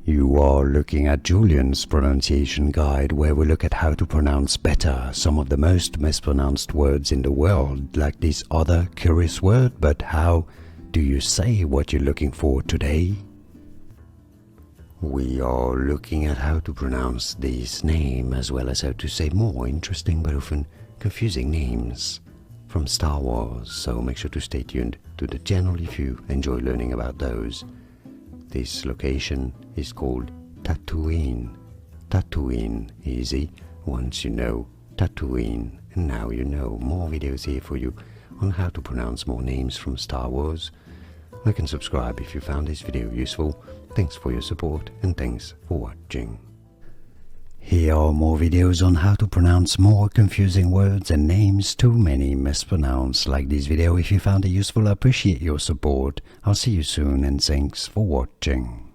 You are looking at Julian's pronunciation guide, where we look at how to pronounce better some of the most mispronounced words in the world, like this other curious word. But how do you say what you're looking for today? We are looking at how to pronounce this name, as well as how to say more interesting but often confusing names from Star Wars, so make sure to stay tuned to the channel if you enjoy learning about those. This location is called Tatooine. Tatooine, easy once you know Tatooine. And now you know. More videos here for you on how to pronounce more names from Star Wars. Like and subscribe if you found this video useful. Thanks for your support and thanks for watching. Here are more videos on how to pronounce more confusing words and names too many mispronounced. Like this video if you found it useful. I appreciate your support. I'll see you soon and thanks for watching.